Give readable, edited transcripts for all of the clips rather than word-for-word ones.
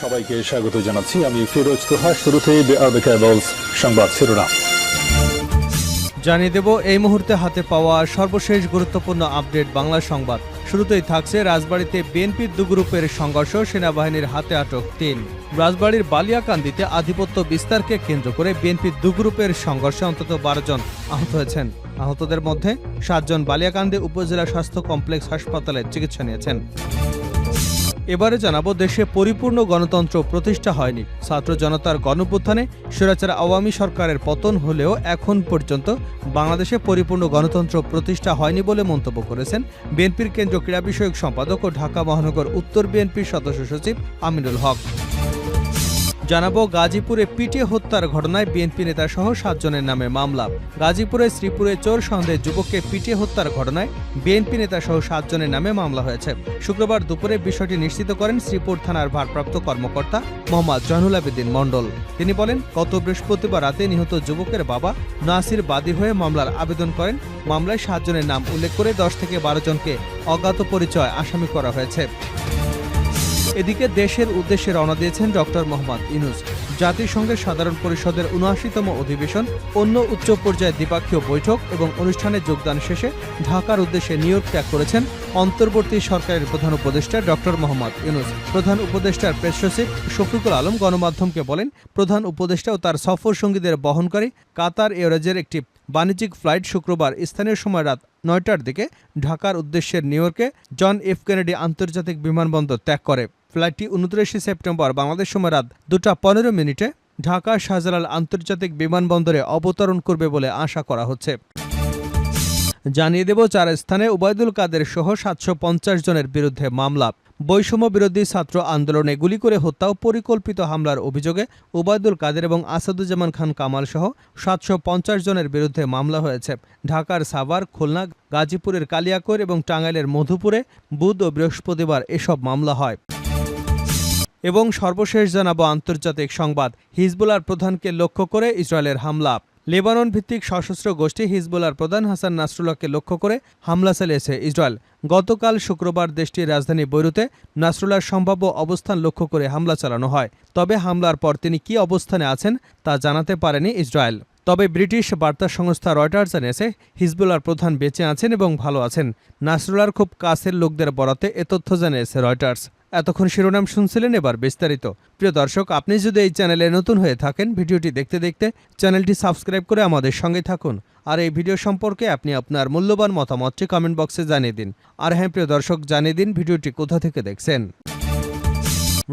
সবাইকে স্বাগত জানাচ্ছি। আমি ফিরোজ তোহা। শুরুতেই সংবাদ শিরোনাম জানিয়ে দেব এই মুহূর্তে হাতে পাওয়া সর্বশেষ গুরুত্বপূর্ণ আপডেট বাংলা সংবাদ। শুরুতেই থাকছে রাজবাড়ীতে বিএনপির দু গ্রুপের সংঘর্ষ, সেনাবাহিনীর হাতে আটক ৩। রাজবাড়ীর বালিয়াকান্দিতে আধিপত্য বিস্তারকে কেন্দ্র করে বিএনপির দু গ্রুপের সংঘর্ষে অন্তত ১২ জন আহত হয়েছেন। আহতদের মধ্যে ৭ জন বালিয়াকান্দি উপজেলা স্বাস্থ্য কমপ্লেক্স হাসপাতালে চিকিৎসা নিয়েছেন। এবারে জানাবো, দেশে পরিপূর্ণ গণতন্ত্র প্রতিষ্ঠা হয়নি। ছাত্র জনতার গণঅভ্যুত্থানে স্বৈরাচার আওয়ামী সরকারের পতন হলেও এখন পর্যন্ত বাংলাদেশে পরিপূর্ণ গণতন্ত্র প্রতিষ্ঠা হয়নি বলে মন্তব্য করেছেন বিএনপির কেন্দ্রীয় ক্রীড়া বিষয়ক সম্পাদক ও ঢাকা মহানগর উত্তর বিএনপির সদস্য সচিব আমিনুল হক। জানাবো, গাজীপুরে পিটিয়ে হত্যার ঘটনায় বিএনপি নেতাসহ ৭ জনের নামে মামলা। গাজীপুরে শ্রীপুরে চোর সন্দেহে যুবককে পিটিয়ে হত্যার ঘটনায় বিএনপি নেতাসহ ৭ জনের নামে মামলা হয়েছে। শুক্রবার দুপুরে বিষয়টি নিশ্চিত করেন শ্রীপুর থানার ভারপ্রাপ্ত কর্মকর্তা মোহাম্মদ জয়নুল আবেদিন মণ্ডল। তিনি বলেন, গত বৃহস্পতিবার রাতে নিহত যুবকের বাবা নাসির বাদী হয়ে মামলার আবেদন করেন। মামলায় ৭ জনের নাম উল্লেখ করে ১০ থেকে ১২ জনকে অজ্ঞাত পরিচয় আসামি করা হয়েছে। এদিকে দেশের উদ্দেশ্যে রওনা দিয়েছেন ডক্টর মোহাম্মদ ইউনূস। জাতিসংঘের সাধারণ পরিষদের ৭৯তম অধিবেশন, অন্য উচ্চ পর্যায়ের দ্বিপাক্ষীয় বৈঠক এবং অনুষ্ঠানে যোগদান শেষে ঢাকার উদ্দেশ্যে নিউ ইয়র্ক ত্যাগ করেছেন অন্তর্বর্তী সরকারের প্রধান উপদেষ্টা ডক্টর মোহাম্মদ ইউনূস। প্রধান উপদেষ্টার প্রেস সচিব শফিকুল আলম গণমাধ্যমকে বলেন, প্রধান উপদেষ্টা ও তার সফর সঙ্গীদের বহনকারী কাতার এয়ারওয়েজের একটি বাণিজ্যিক ফ্লাইট শুক্রবার স্থানীয় সময় রাত ৯টার দিকে ঢাকার উদ্দেশ্যে নিউ ইয়র্কে জন এফ কেনেডি আন্তর্জাতিক বিমানবন্দর ত্যাগ করে। ফ্লাইটটি ২৯ সেপ্টেম্বর বাংলাদেশ সময় রাত ২টা ১৫ ঢাকা শাহজালাল আন্তর্জাতিক বিমানবন্দরে অবতরণ করবে বলে আশা করা হচ্ছে। জানিয়ে দেব, ৪ স্থানে ওবায়দুল কাদের সহ ৭৫০ জনের বিরুদ্ধে মামলা। বৈষম্য বিরোধী ছাত্র আন্দোলনে গুলি করে হত্যা ও পরিকল্পিত হামলার অভিযোগে ওবায়দুল কাদের এবং আসাদুজ্জামান খান কামাল সহ ৭৫০ জনের বিরুদ্ধে মামলা হয়েছে। ঢাকার সাভার, খুলনা, গাজীপুরের কালিয়াকৈর এবং টাঙ্গাইলের মধুপুরে বুধ ও বৃহস্পতিবার এসব মামলা হয়। এবং সর্বশেষ জানাবো আন্তর্জাতিক সংবাদ। হিজবুল্লাহর প্রধানকে লক্ষ্য করে ইসরায়েলের হামলা। লেবানন ভিত্তিক সশস্ত্র গোষ্ঠী হিজবুল্লাহর প্রধান হাসান নাসরুল্লাহকে লক্ষ্য করে হামলা চালিয়েছে ইসরায়েল। গতকাল শুক্রবার দেশটির রাজধানী বৈরুতে নাসরুল্লাহর সম্ভাব্য অবস্থান লক্ষ্য করে হামলা চালানো হয়। তবে হামলার পর তিনি কী অবস্থানে আছেন তা জানাতে পারেনি ইসরায়েল। তবে ব্রিটিশ বার্তা সংস্থা রয়টার্স জানিয়েছে, হিজবুল্লাহর প্রধান বেঁচে আছেন এবং ভালো আছেন। নাসরুল্লাহর খুব কাছের লোকদের বরাতে এ তথ্য জানিয়েছে রয়টার্স। এতক্ষণ শিরোনাম শুনছিলেন, এবার বিস্তারিত। প্রিয় দর্শক, আপনি যদি এই চ্যানেলে নতুন হয়ে থাকেন, ভিডিওটি দেখতে দেখতে চ্যানেলটি সাবস্ক্রাইব করে আমাদের সঙ্গে থাকুন। আর এই ভিডিও সম্পর্কে আপনি আপনার মূল্যবান মতামতটি কমেন্ট বক্সে জানিয়ে দিন। আর হ্যাঁ প্রিয় দর্শক, জানিয়ে দিন ভিডিওটি কোথা থেকে দেখছেন।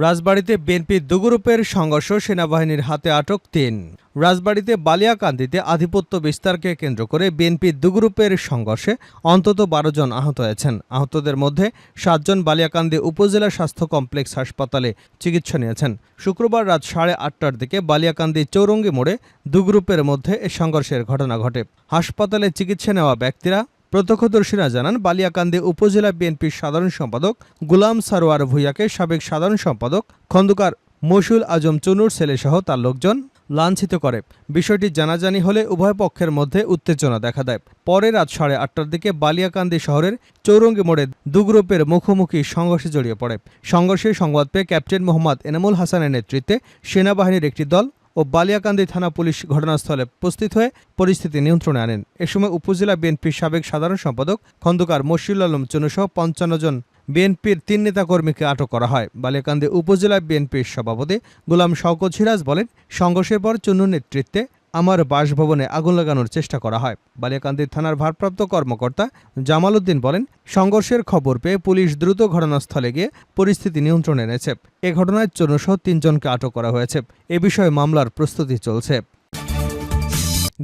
রাজবাড়ীতে বিএনপির দু গ্রুপের সংঘর্ষ, সেনাবাহিনীর হাতে আটক ৩। রাজবাড়ীতে বালিয়াকান্দিতে আধিপত্য বিস্তারকে কেন্দ্র করে বিএনপির দু গ্রুপের সংঘর্ষে অন্তত ১২ জন আহত হয়েছেন। আহতদের মধ্যে ৭ জন বালিয়াকান্দি উপজেলা স্বাস্থ্য কমপ্লেক্স হাসপাতালে চিকিৎসা নিয়েছেন। শুক্রবার রাত ৮:৩০টার দিকে বালিয়াকান্দি চৌরঙ্গি মোড়ে দু গ্রুপের মধ্যে এ সংঘর্ষের ঘটনা ঘটে। হাসপাতালে চিকিৎসা নেওয়া ব্যক্তিরা প্রত্যক্ষদর্শীরা জানান, বালিয়াকান্দি উপজেলা বিএনপির সাধারণ সম্পাদক গুলাম সারোয়ার ভূঁইয়াকে সাবেক সাধারণ সম্পাদক খন্দকার মশিউল আজম চুনুর ছেলেসহ তার লোকজন লাঞ্ছিত করে। বিষয়টি জানাজানি হলে উভয় পক্ষের মধ্যে উত্তেজনা দেখা দেয়। পরে রাত ৮:৩০টার দিকে বালিয়াকান্দি শহরের চৌরঙ্গি মোড়ে দু গ্রুপের মুখোমুখি সংঘর্ষে জড়িয়ে পড়ে। সংঘর্ষে সংবাদ পেয়ে ক্যাপ্টেন মোহাম্মদ এনামুল হাসানের নেতৃত্বে সেনাবাহিনীর একটি দল ও বালিয়াকান্দি থানা পুলিশ ঘটনাস্থলে উপস্থিত হয়ে পরিস্থিতি নিয়ন্ত্রণে আনেন। এ সময় উপজেলা বিএনপির সাবেক সাধারণ সম্পাদক খন্দকার মশিউল আলম চুনুসহ ৫৫ জন বিএনপির ৩ নেতাকর্মীকে আটক করা হয়। বালিয়াকান্দি উপজেলা বিএনপির সভাপতি গোলাম শওকত সিরাজ বলেন, সংঘর্ষের পর চুন্নুর নেতৃত্বে আমার বাসভবনে আগুন লাগানোর চেষ্টা করা হয়। বালিয়াকান্দি থানার ভারপ্রাপ্ত কর্মকর্তা জামাল উদ্দিন বলেন, সংঘর্ষের খবর পেয়ে পুলিশ দ্রুত ঘটনাস্থলে গিয়ে পরিস্থিতি নিয়ন্ত্রণে এনেছে। এ ঘটনায় চুন্নুসহ ৩ জনকে আটক করা হয়েছে। এ বিষয়ে মামলার প্রস্তুতি চলছে।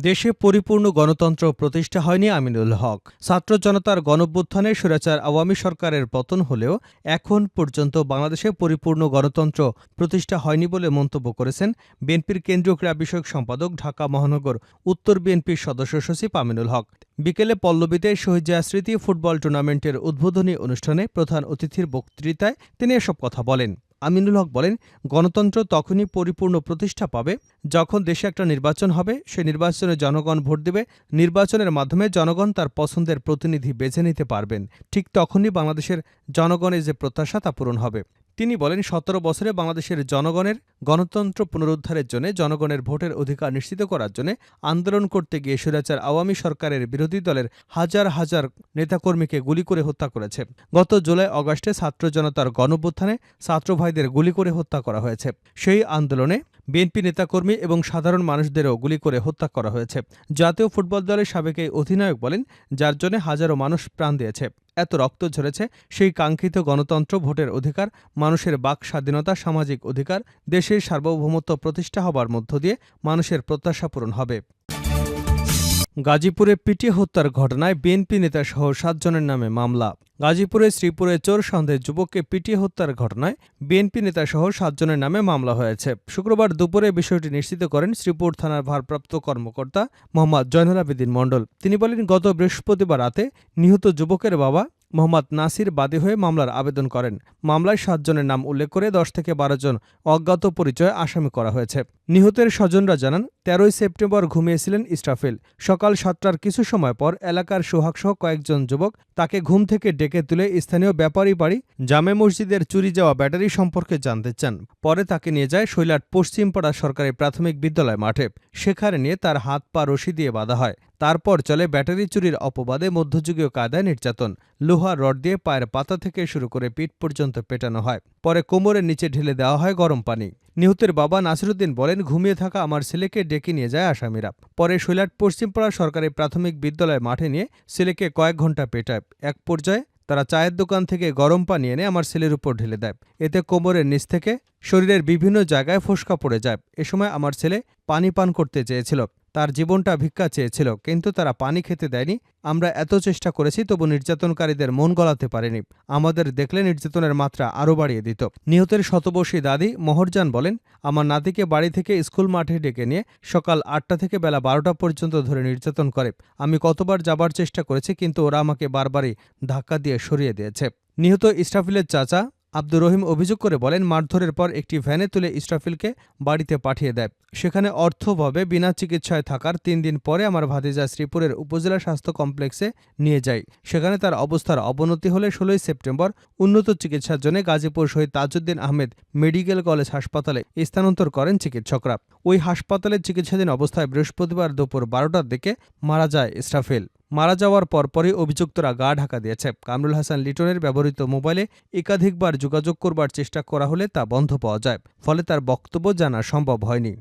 দেশে পরিপূর্ণ গণতন্ত্র প্রতিষ্ঠা হয়নি আমিনুল হক। ছাত্র জনতার গণঅভ্যুত্থানে স্বৈরাচার আওয়ামী সরকারের পতন হলেও এখন পর্যন্ত বাংলাদেশে পরিপূর্ণ গণতন্ত্র প্রতিষ্ঠা হয়নি বলে মন্তব্য করেছেন বিএনপির কেন্দ্রীয় ক্রীড়া বিষয়ক সম্পাদক ঢাকা মহানগর উত্তর বিএনপির সদস্য সচিব আমিনুল হক। বিকেলে পল্লবীতে শহীদ জিয়া স্মৃতি ফুটবল টুর্নামেন্টের উদ্বোধনী অনুষ্ঠানে প্রধান অতিথির বক্তৃতায় তিনি এসব কথা বলেন। আমিনুল হক বলেন, গণতন্ত্র তখনই পরিপূর্ণ প্রতিষ্ঠা পাবে যখন দেশে একটা নির্বাচন হবে, সে নির্বাচনে জনগণ ভোট দেবে, নির্বাচনের মাধ্যমে জনগণ তার পছন্দের প্রতিনিধি বেছে নিতে পারবেন। ঠিক তখনই বাংলাদেশের জনগণের যে প্রত্যাশা তা পূরণ হবে। তিনি বলেন ১৭ বছরে বাংলাদেশের জনগণের গণতন্ত্র পুনরুদ্ধারের জন্য জনগণের ভোটের অধিকার নিশ্চিত করার জন্য আন্দোলন করতে গিয়ে স্বৈরাচার আওয়ামী সরকারের বিরোধী দলের হাজার হাজার নেতাকর্মীকে গুলি করে হত্যা করেছে। গত জুলাই আগস্টে ছাত্র জনতার গণঅভ্যুত্থানে ছাত্র ভাইদের গুলি করে হত্যা করা হয়েছে। সেই আন্দোলনে বিএনপি নেতাকর্মী এবং সাধারণ মানুষদেরও গুলি করে হত্যা করা হয়েছে। জাতীয় ফুটবল দলের সাবেক এই অধিনায়ক বলেন, যার জন্য হাজারো মানুষ প্রাণ দিয়েছে, এত রক্ত ঝরেছে, সেই কাঙ্ক্ষিত গণতন্ত্র, ভোটের অধিকার, মানুষের বাক স্বাধীনতা, সামাজিক অধিকার, দেশের সার্বভৌমত্ব প্রতিষ্ঠা হবার মধ্য দিয়ে মানুষের প্রত্যাশা পূরণ হবে। গাজীপুরে পিটিয়ে হত্যার ঘটনায় বিএনপি নেতাসহ ৭ জনের নামে মামলা। গাজীপুরে শ্রীপুরে চোর সন্দেহে যুবককে পিটিয়ে হত্যার ঘটনায় বিএনপি নেতাসহ ৭ জনের নামে মামলা হয়েছে। শুক্রবার দুপুরে বিষয়টি নিশ্চিত করেন শ্রীপুর থানার ভারপ্রাপ্ত কর্মকর্তা মোহাম্মদ জয়নুল আবেদিন মণ্ডল। তিনি বলেন, গত বৃহস্পতিবার রাতে নিহত যুবকের বাবা মোহাম্মদ নাসির বাদী হয়ে মামলার আবেদন করেন। মামলায় ৭ জনের নাম উল্লেখ করে ১০ থেকে ১২ জন অজ্ঞাত পরিচয়ে আসামি করা হয়েছে। নিহতের স্বজনরা জানান, ১৩ সেপ্টেম্বর ঘুমিয়েছিলেন ইসরাফিল। সকাল ৭টার কিছু সময় পর এলাকার সোহাগসহ কয়েকজন যুবক তাকে ঘুম থেকে ডেকে তুলে স্থানীয় ব্যাপারী বাড়ি জামে মসজিদের চুরি যাওয়া ব্যাটারি সম্পর্কে জানতে চান। পরে তাকে নিয়ে যায় শৈলাট পশ্চিমপাড়া সরকারি প্রাথমিক বিদ্যালয় মাঠে। সেখানে নিয়ে তার হাত পা রশি দিয়ে বাঁধা হয়। তারপর চলে ব্যাটারি চুরির অপবাদে মধ্যযুগীয় কায়দায় নির্যাতন। লোহার রড দিয়ে পায়ের পাতা থেকে শুরু করে পিঠ পর্যন্ত পেটানো হয়। পরে কোমরের নিচে ঢেলে দেওয়া হয় গরম পানি। নিহতের বাবা নাসিরুদ্দিন বলেন, ঘুমিয়ে থাকা আমার ছেলেকে ডেকে নিয়ে যায় আসামিরা। পরে শৈলাট পশ্চিমপাড়া সরকারি প্রাথমিক বিদ্যালয় মাঠে নিয়ে ছেলেকে কয়েক ঘণ্টা পেটায়। এক পর্যায়ে তারা চায়ের দোকান থেকে গরম পানি এনে আমার ছেলের উপর ঢেলে দেয়। এতে কোমরের নিচ থেকে শরীরের বিভিন্ন জায়গায় ফোস্কা পড়ে যায়। এ সময় আমার ছেলে পানি পান করতে চেয়েছিল, তার জীবনটা ভিক্ষা চেয়েছিল, কিন্তু তারা পানি খেতে দেয়নি। আমরা এত চেষ্টা করেছি, তবু নির্যাতনকারীদের মন গলাতে পারেনি। আমাদের দেখলে নির্যাতনের মাত্রা আরও বাড়িয়ে দিত। নিহতের শতবর্ষী দাদি মহরজান বলেন, আমার নাতিকে বাড়ি থেকে স্কুল মাঠে ডেকে নিয়ে সকাল ৮টা থেকে বেলা ১২টা পর্যন্ত ধরে নির্যাতন করে। আমি কতবার যাবার চেষ্টা করেছি, কিন্তু ওরা আমাকে বারবারই ধাক্কা দিয়ে সরিয়ে দিয়েছে। নিহত ইসরাফিলের চাচা আব্দুর রহিম অভিযোগ করে বলেন, মারধরের পর একটি ভ্যানে তুলে ইসরাফিলকে বাড়িতে পাঠিয়ে দেয়। সেখানে অর্থভাবে বিনা চিকিৎসায় থাকার ৩ দিন পরে আমার ভাতিজা শ্রীপুরের উপজেলা স্বাস্থ্য কমপ্লেক্সে নিয়ে যায়। সেখানে তার অবস্থার অবনতি হলে ১৬ সেপ্টেম্বর উন্নত চিকিৎসার জন্য গাজীপুর শহীদ তাজউদ্দিন আহমেদ মেডিকেল কলেজ হাসপাতালে স্থানান্তর করেন চিকিৎসকরা। ওই হাসপাতালে চিকিৎসাধীন অবস্থায় বৃহস্পতিবার দুপুর ১২টার দিকে মারা যায় ইসরাফিল। মারা যাওয়ার পরপরই অভিযুক্তরা গা ঢাকা দিয়েছে। কামরুল হাসান লিটনের ব্যবহৃত মোবাইলে একাধিকবার যোগাযোগ করবার চেষ্টা করা হলে তা বন্ধ পাওয়া যায়, ফলে তার বক্তব্য জানা সম্ভব হয়নি।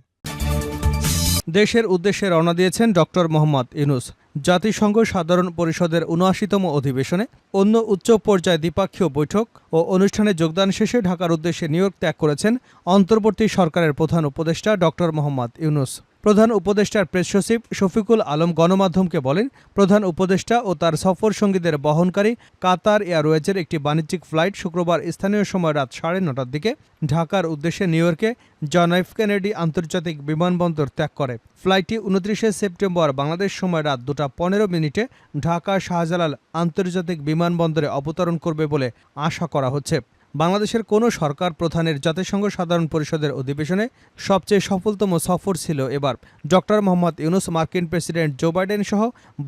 দেশের উদ্দেশ্যে রওনা দিয়েছেন ডক্টর মোহাম্মদ ইউনূস। জাতিসংঘ সাধারণ পরিষদের ৭৯তম অধিবেশনে অন্য উচ্চ পর্যায়ে দ্বিপাক্ষীয় বৈঠক ও অনুষ্ঠানে যোগদান শেষে ঢাকার উদ্দেশ্যে নিউ ইয়র্ক ত্যাগ করেছেন অন্তর্বর্তী সরকারের প্রধান উপদেষ্টা ডক্টর মোহাম্মদ ইউনূস। প্রধান উপদেষ্টার প্রেস সচিব শফিকুল আলম গণমাধ্যমকে বলেন, প্রধান উপদেষ্টা ও তার সফর সঙ্গীদের বহনকারী কাতার এয়ারওয়েজের একটি বাণিজ্যিক ফ্লাইট শুক্রবার স্থানীয় সময় রাত ৯:৩০টার দিকে ঢাকার উদ্দেশ্যে নিউ ইয়র্কে জন এফ কেনেডি আন্তর্জাতিক বিমানবন্দর ত্যাগ করে। ফ্লাইটটি ২৯ সেপ্টেম্বর বাংলাদেশ সময় রাত ২:১৫ ঢাকা শাহজালাল আন্তর্জাতিক বিমানবন্দরে অবতরণ করবে বলে আশা করা হচ্ছে। বাংলাদেশের কোনো সরকার প্রধানের জাতিসংঘ সাধারণ পরিষদের অধিবেশনে সবচেয়ে সফলতম সফর ছিল এবার। ডক্টর মোহাম্মদ ইউনূস মার্কিন প্রেসিডেন্ট জো বাইডেন সহ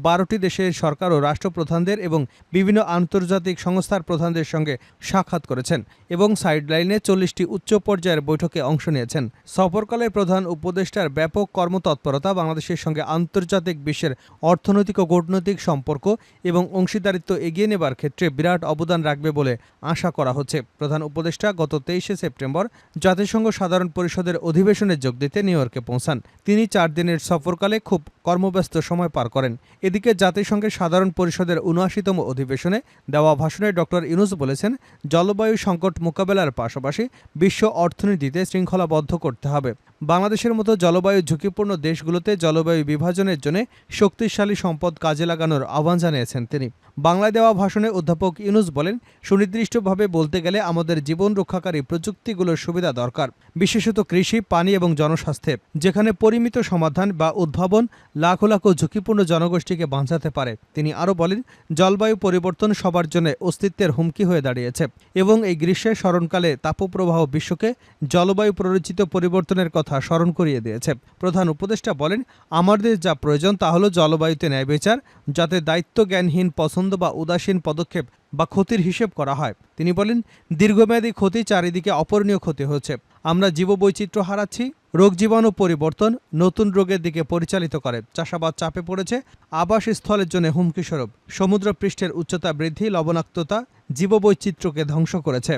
১২টি দেশের সরকার ও রাষ্ট্রপ্রধানদের এবং বিভিন্ন আন্তর্জাতিক সংস্থার প্রধানদের সঙ্গে সাক্ষাৎ করেছেন এবং সাইডলাইনে ৪০টি উচ্চ পর্যায়ের বৈঠকে অংশ নিয়েছেন। সফরকালে প্রধান উপদেষ্টার ব্যাপক কর্মতৎপরতা বাংলাদেশের সঙ্গে আন্তর্জাতিক বিশ্বের অর্থনৈতিক ও কূটনৈতিক সম্পর্ক এবং অংশীদারিত্ব এগিয়ে নেবার ক্ষেত্রে বিরাট অবদান রাখবে বলে আশা করা হচ্ছে। প্রধান উপদেষ্টা গত ২৩ সেপ্টেম্বর জাতিসংঘ সাধারণ পরিষদের অধিবেশনে যোগ দিতে নিউ ইয়র্কে পৌঁছান। তিনি ৪ দিনের সফরকালে খুব কর্মব্যস্ত সময় পার করেন। এদিকে জাতিসংঘের সাধারণ পরিষদের ৭৯তম অধিবেশনে দেওয়া ভাষণে ডক্টর ইউনূস বলেছেন, জলবায়ু সংকট মোকাবেলার পাশাপাশি বিশ্ব অর্থনীতিতে শৃঙ্খলাবদ্ধ করতে হবে। বাংলাদেশের মতো জলবায়ু ঝুঁকিপূর্ণ দেশগুলোতে জলবায়ু বিভাজনের জন্য শক্তিশালী সম্পদ কাজে লাগানোর আহ্বান জানিয়েছেন তিনি। বাংলায় দেওয়া ভাষণে অধ্যাপক ইউনূস বলেন, সুনির্দিষ্টভাবে বলতে গেলে আমাদের জীবন রক্ষাকারী প্রযুক্তিগুলোর সুবিধা দরকার, বিশেষত কৃষি, পানি এবং জনস্বাস্থ্যে, যেখানে পরিমিত সমাধান বা উদ্ভাবন লাখো লাখো ঝুঁকিপূর্ণ জনগোষ্ঠীকে বাঁচাতে পারে। তিনি আরও বলেন, জলবায়ু পরিবর্তন সবার জন্য অস্তিত্বের হুমকি হয়ে দাঁড়িয়েছে এবং এই গ্রীষ্মের স্মরণকালে তাপপ্রবাহ বিশ্বকে জলবায়ু প্ররোচিত পরিবর্তনের কথা কথা স্মরণ করিয়ে দিয়েছে। প্রধান উপদেষ্টা বলেন, আমাদের যা প্রয়োজন তা হলো জলবায়ুতে ন্যায় বিচার, যাতে দায়িত্বজ্ঞানহীন পছন্দ বা উদাসীন পদক্ষেপ বা ক্ষতির হিসেব করা হয়। তিনি বলেন, দীর্ঘমেয়াদী ক্ষতি, চারিদিকে অপূরণীয় ক্ষতি হচ্ছে। আমরা জীববৈচিত্র্য হারাচ্ছি। রোগ জীবাণু পরিবর্তন নতুন রোগের দিকে পরিচালিত করে। চাষাবাদ চাপে পড়েছে। আবাসস্থলের জন্য হুমকিস্বরূপ। সমুদ্র পৃষ্ঠের উচ্চতা বৃদ্ধি, লবণাক্ততা জীববৈচিত্র্যকে ধ্বংস করেছে।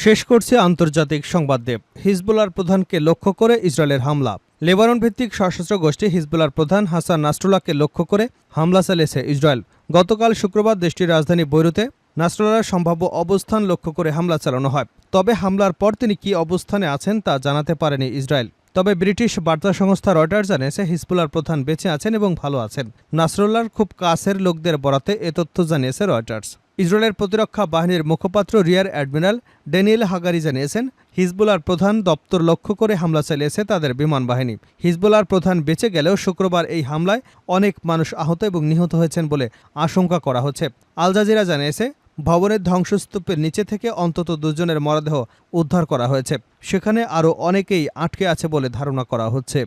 শেষ করছে আন্তর্জাতিক সংবাদ দেব। হিজবুল্লাহর প্রধানকে লক্ষ্য করে ইসরায়েলের হামলা। লেবানন ভিত্তিক সশস্ত্র গোষ্ঠী হিজবুল্লাহর প্রধান হাসান নাসরুল্লাহকে লক্ষ্য করে হামলা চালিয়েছে ইসরায়েল। গতকাল শুক্রবার দেশটির রাজধানী বৈরুতে নাসরুল্লাহর সম্ভাব্য অবস্থান লক্ষ্য করে হামলা চালানো হয়। তবে হামলার পর তিনি কী অবস্থানে আছেন তা জানাতে পারেনি ইসরায়েল। তবে ব্রিটিশ বার্তা সংস্থা রয়টার্স জানিয়েছে, হিজবুল্লাহর প্রধান বেঁচে আছেন এবং ভালো আছেন। নাসরুল্লাহর খুব কাছের লোকদের বরাতে এ তথ্য জানিয়েছে রয়টার্স। ইসরায়েলের প্রতিরক্ষা বাহিনীর মুখপাত্র রিয়ার অ্যাডমিরাল ড্যানিয়েল হাগারি জানিয়েছেন, হিজবুল্লাহর প্রধান দপ্তর লক্ষ্য করে হামলা চালিয়েছে তাদের বিমান বাহিনী। হিজবুল্লাহর প্রধান বেঁচে গেলেও শুক্রবার এই হামলায় অনেক মানুষ আহত এবং নিহত হয়েছেন বলে আশঙ্কা করা হচ্ছে। আল জাজিরা জানিয়েছে, ভবনের ধ্বংসস্তূপের নিচে থেকে অন্তত 2 জনের মরদেহ উদ্ধার করা হয়েছে। সেখানে আরও অনেকেই আটকে আছে বলে ধারণা করা হচ্ছে।